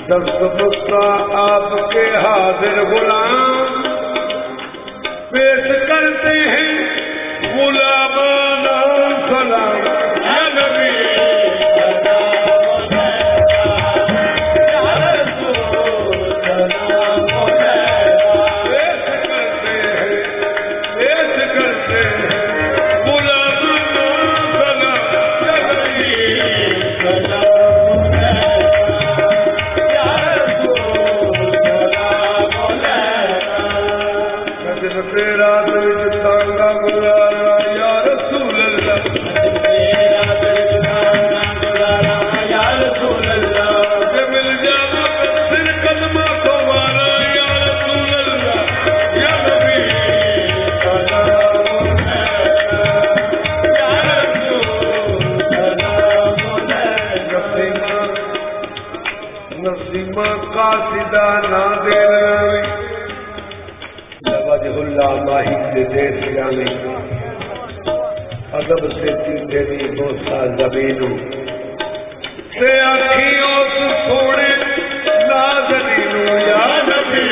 दस्तबस्ता आपके हाजिर गुलाम पेश करते हैं गुलामाना सलाम या नबी अदब से जीते भी दोस्ता जमीनों से अखियों से थोड़े नाज़रीनों या नबी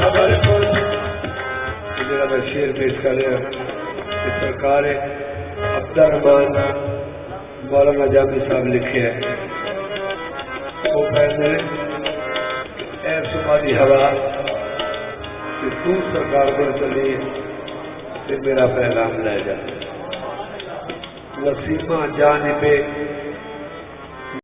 खबर जरा मैं शेर पेश कर रहा कि सरकार अब्दुर्रहमान मौलाना जामी साहब लिखे है वो कहते हैं वाली हवा कि तू सरकार को चली ते मेरा पैगाम ले जा। वसीमा जानिबे